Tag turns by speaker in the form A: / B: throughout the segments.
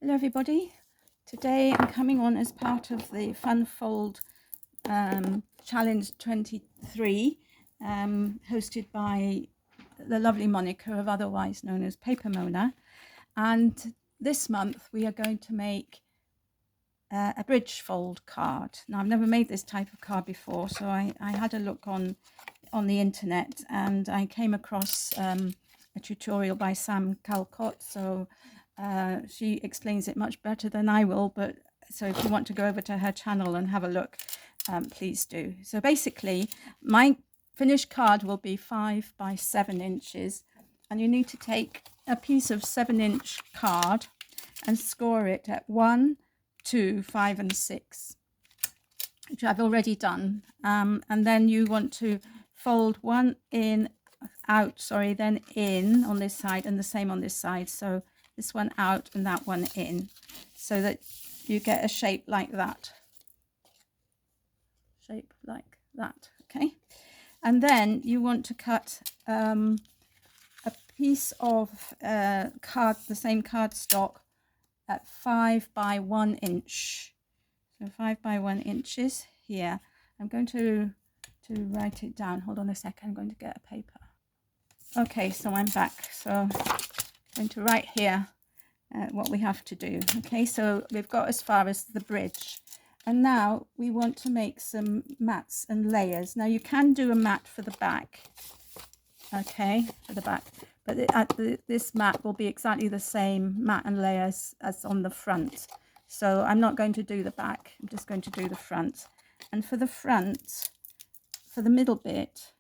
A: Hello everybody. Today I'm coming on as part of the Fun Fold Challenge 23 hosted by the lovely Monika, otherwise known as paperMona. And this month we are going to make a bridge fold card. Now I've never made this type of card before, so I had a look on the internet and I came across a tutorial by Sam Calcott. So she explains it much better than I will, but so if you want to go over to her channel and have a look, please do. So basically my finished card will be 5 by 7 inches, and you need to take a piece of 7-inch card and score it at 1, 2, 5 and 6, which I've already done, and then you want to fold one then in on this side and the same on this side. So this one out and that one in, so that you get a shape like that. Okay. And then you want to cut a piece of card, the same cardstock, at 5 by 1 inch. So 5 by 1 inches here. I'm going to write it down. Hold on a second. I'm going to get a paper. Okay, so I'm back. So I'm going to write here what we have to do. Okay, so we've got as far as the bridge, and now we want to make some mats and layers. Now you can do a mat for the back, okay, for the back, but this mat will be exactly the same mat and layers as on the front. So I'm not going to do the back, I'm just going to do the front. And for the front, for the middle bit,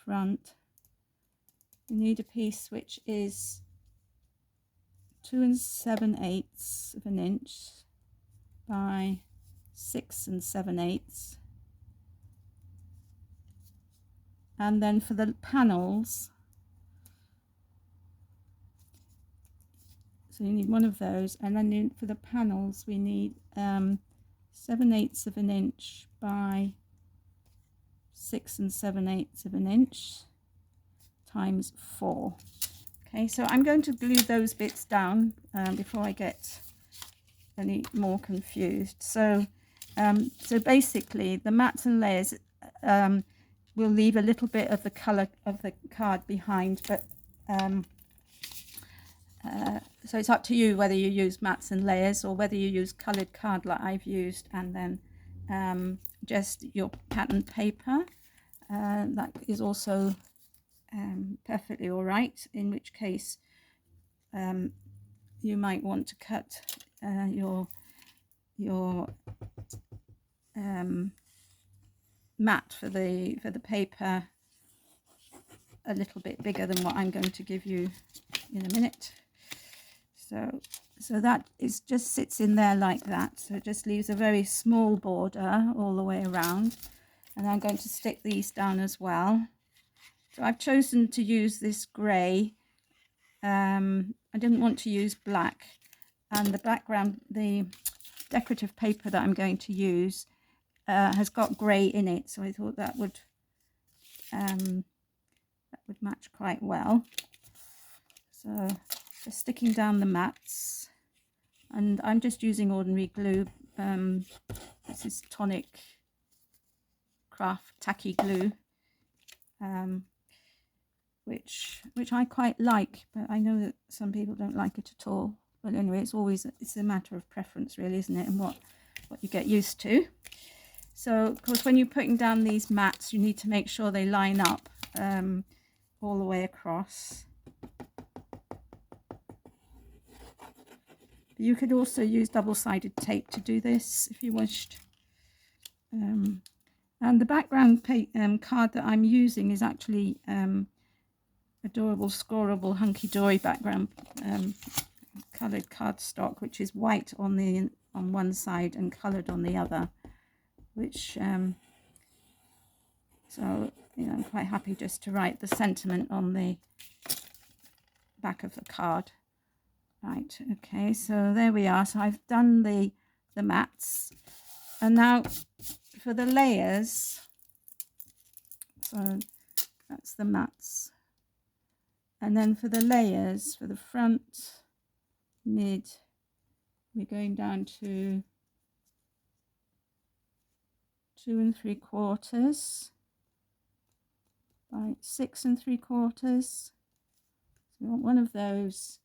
A: front, you need a piece which is 2 7/8 of an inch by 6 7/8. And then for the panels, so you need one of those, and then for the panels we need 7/8 of an inch by 6 7/8 of an inch times 4. Okay, so I'm going to glue those bits down before I get any more confused. So so basically the mats and layers will leave a little bit of the color of the card behind, but so it's up to you whether you use mats and layers or whether you use colored card like I've used, and then just your pattern paper. That is also perfectly all right, in which case you might want to cut your mat for the paper a little bit bigger than what I'm going to give you in a minute. So that is just sits in there like that, so it just leaves a very small border all the way around. And I'm going to stick these down as well. So I've chosen to use this grey. I didn't want to use black, and the background, the decorative paper that I'm going to use has got grey in it, so I thought that would match quite well. So just sticking down the mats, and I'm just using ordinary glue. This is Tonic Craft Tacky Glue, which I quite like, but I know that some people don't like it at all. But anyway, it's a matter of preference, really, isn't it, and what you get used to. So of course, when you're putting down these mats, you need to make sure they line up all the way across. You could also use double-sided tape to do this if you wished. And the background card that I'm using is actually adorable, scoreable, hunky-dory background coloured cardstock, which is white on one side and coloured on the other, which so I'm quite happy just to write the sentiment on the back of the card. Right, okay, so there we are. So I've done the mats, and now for the layers, so that's the mats, and then for the layers, for the front, mid, we're going down to 2 3/4 by 6 3/4. So we want one of those,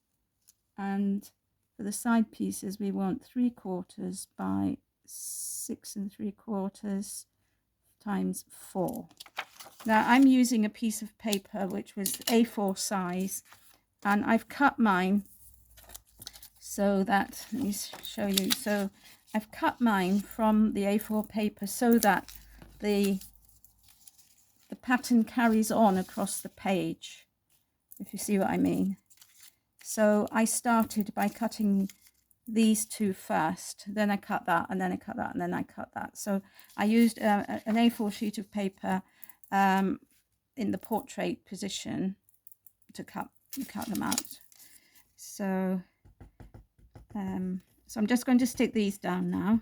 A: and for the side pieces we want 3/4 by 6 3/4 times 4. Now I'm using a piece of paper which was A4 size, and I've cut mine so that, let me show you, so I've cut mine from the A4 paper so that the pattern carries on across the page, if you see what I mean. So I started by cutting these two first, then I cut that, and then I cut that, and then I cut that. So I used an A4 sheet of paper in the portrait position to cut them out. So so I'm just going to stick these down now,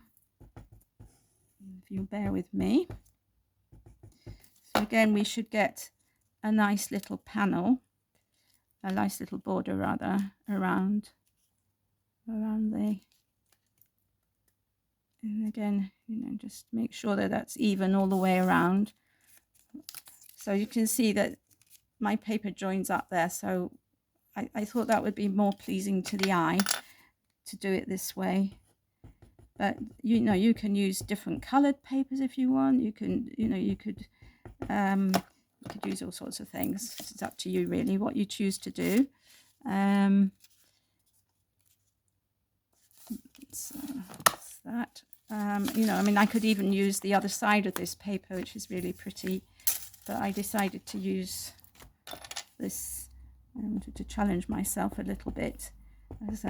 A: if you'll bear with me. So again, we should get a nice little panel, a nice little border rather, around the, and again, you know, just make sure that that's even all the way around. So you can see that my paper joins up there, so I thought that would be more pleasing to the eye to do it this way. But you know, you can use different colored papers if you want. You can, you know, you could use all sorts of things. It's up to you really what you choose to do. So that's that. You know, I mean, I could even use the other side of this paper, which is really pretty, but I decided to use this. I wanted to challenge myself a little bit, as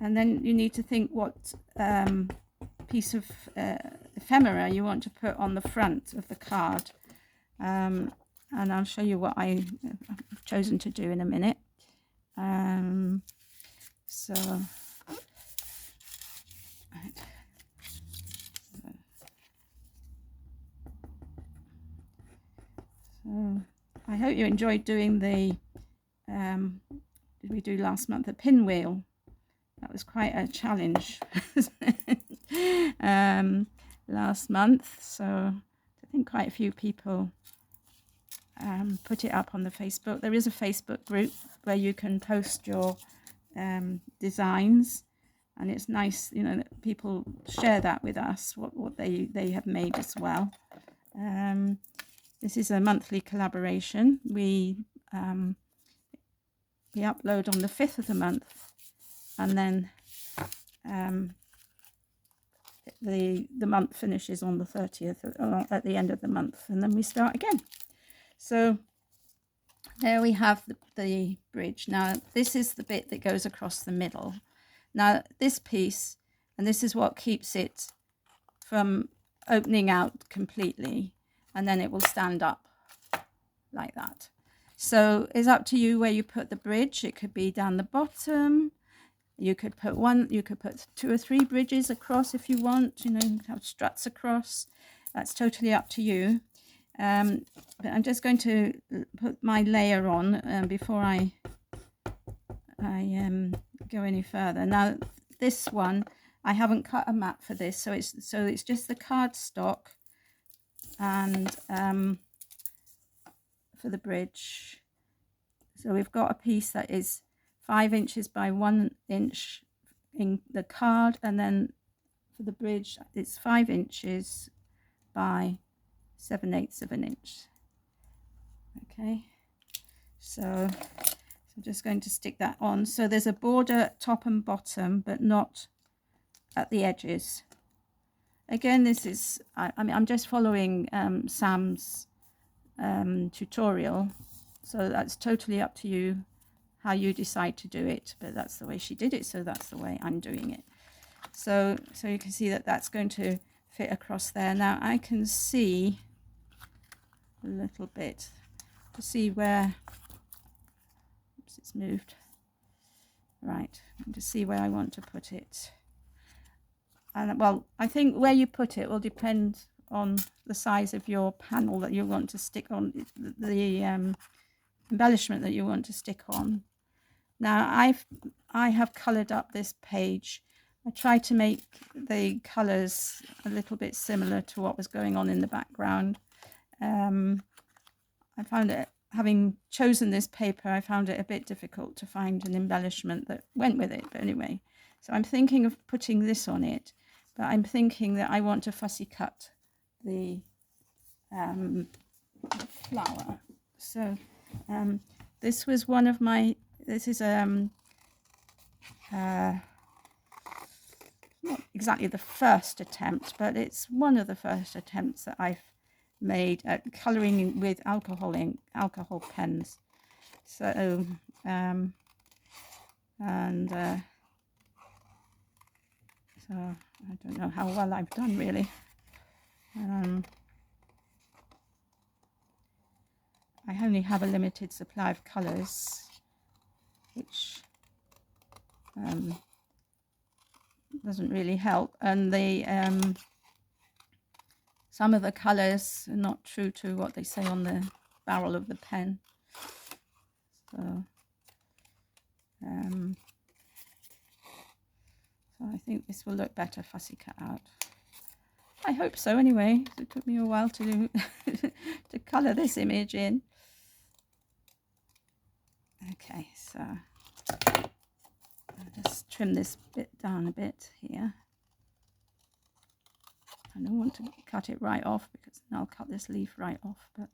A: and then you need to think what piece of ephemera you want to put on the front of the card, and I'll show you what I've chosen to do in a minute. So I hope you enjoyed doing the did we do last month, the pinwheel. That was quite a challenge last month, so I think quite a few people put it up on the Facebook. There is a Facebook group where you can post your designs, and it's nice, you know, that people share that with us, what they have made as well. This is a monthly collaboration. We upload on the 5th of the month, and then the month finishes on the 30th, at the end of the month, and then we start again. So there we have the bridge. Now this is the bit that goes across the middle. Now this piece, and this is what keeps it from opening out completely, and then it will stand up like that. So it's up to you where you put the bridge. It could be down the bottom. You could put one, you could put 2 or 3 bridges across if you want, you know, have struts across. That's totally up to you. But I'm just going to put my layer on before I go any further. Now this one, I haven't cut a mat for this, so it's just the cardstock, and for the bridge. So we've got a piece that is 5 inches by 1 inch in the card, and then for the bridge it's 5 inches by 7/8 of an inch. Okay, so I'm just going to stick that on. So there's a border top and bottom, but not at the edges. Again, this is, I mean, I'm just following Sam's tutorial, so that's totally up to you how you decide to do it, but that's the way she did it, so that's the way I'm doing it. So you can see that that's going to fit across there. Now I can see a little bit to see where, oops, it's moved, right, and to see where I want to put it. And well, I think where you put it will depend on the size of your panel that you want to stick on embellishment that you want to stick on. Now I have coloured up this page. I tried to make the colours a little bit similar to what was going on in the background. I found it, having chosen this paper, I found it a bit difficult to find an embellishment that went with it. But anyway, so I'm thinking of putting this on it, but I'm thinking that I want to fussy cut the flower. So this was one of my, this is not exactly the first attempt, but it's one of the first attempts that I've made at colouring with alcohol pens. So so I don't know how well I've done really. I only have a limited supply of colours, which doesn't really help, and the some of the colours are not true to what they say on the barrel of the pen. So so I think this will look better fussy cut out. I hope so anyway. It took me a while to to colour this image in. Okay, so I'll just trim this bit down a bit here. I don't want to cut it right off because then I'll cut this leaf right off, but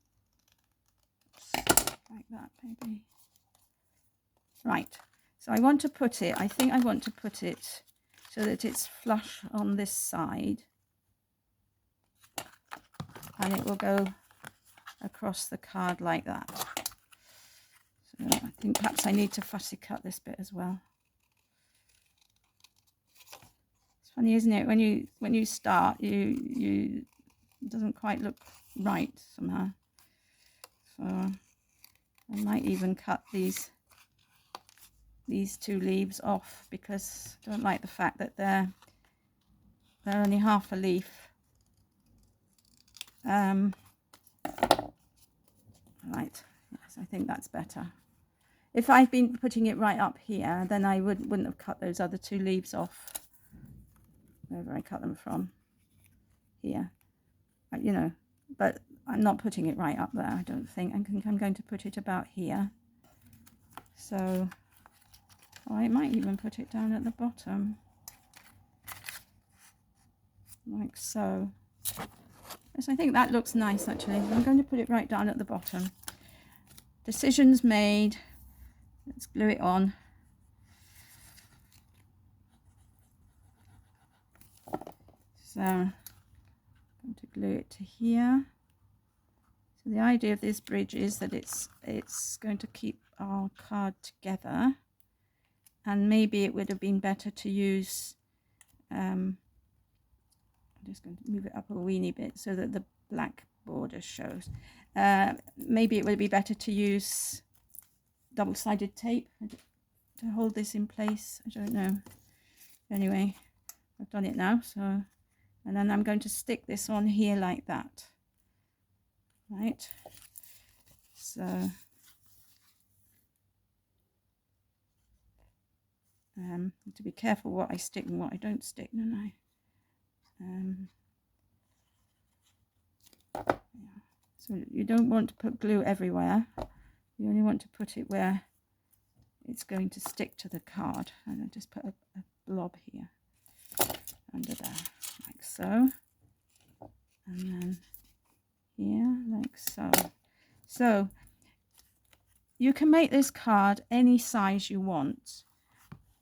A: like that maybe. Right, so I want to put it, I think I want to put it so that it's flush on this side, and it will go across the card like that. So I think perhaps I need to fussy cut this bit as well. It's funny, isn't it, when you start, it doesn't quite look right somehow. So I might even cut these two leaves off because I don't like the fact that they're only half a leaf. Right, yes, I think that's better. If I'd been putting it right up here, then I wouldn't have cut those other two leaves off. Wherever I cut them from, here, you know, but I'm not putting it right up there, I don't think. I think I'm going to put it about here. So I might even put it down at the bottom, like so. Yes, I think that looks nice actually. I'm going to put it right down at the bottom. Decisions made. Let's glue it on. So I'm going to glue it to here. So the idea of this bridge is that it's going to keep our card together, and maybe it would have been better to use I'm just going to move it up a weeny bit so that the black border shows. Maybe it would be better to use double-sided tape to hold this in place. I don't know. Anyway, I've done it now, so. And then I'm going to stick this on here like that, right? So to be careful what I stick and what I don't stick, don't I? Yeah. So you don't want to put glue everywhere. You only want to put it where it's going to stick to the card. And I'll just put a blob here under there, like so, and then here, like so. So you can make this card any size you want.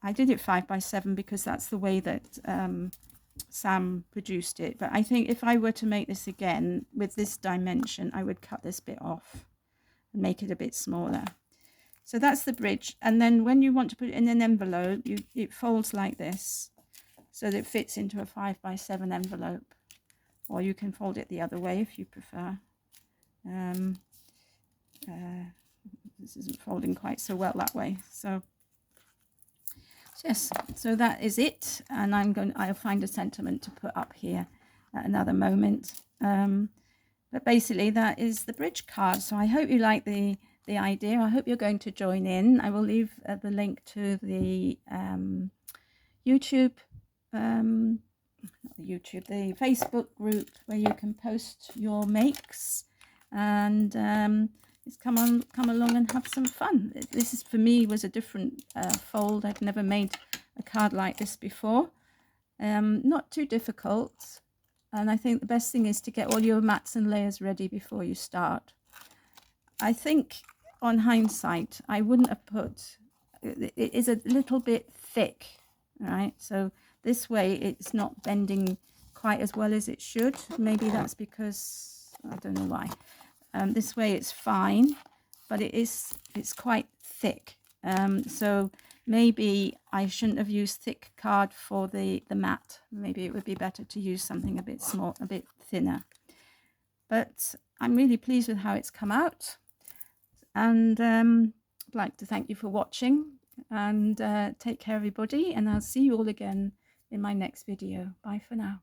A: I did it 5 by 7 because that's the way that Sam produced it, but I think if I were to make this again with this dimension, I would cut this bit off and make it a bit smaller. So that's the bridge, and then when you want to put it in an envelope, it folds like this so that it fits into a 5 by 7 envelope, or you can fold it the other way if you prefer. This isn't folding quite so well that way, so yes, so that is it, and I'll find a sentiment to put up here at another moment. But basically that is the bridge card. So I hope you like the the idea. I hope you're going to join in. I will leave the link to the YouTube, not the YouTube, the Facebook group where you can post your makes, and just come along and have some fun. This is, for me, was a different fold. I've never made a card like this before. Not too difficult, and I think the best thing is to get all your mats and layers ready before you start. I think on hindsight I wouldn't have put, it is a little bit thick, right? So this way it's not bending quite as well as it should. Maybe that's because, I don't know why. This way it's fine, but it's quite thick. So maybe I shouldn't have used thick card for the mat. Maybe it would be better to use something a bit small, a bit thinner. But I'm really pleased with how it's come out. And I'd like to thank you for watching, and take care everybody, and I'll see you all again in my next video. Bye for now.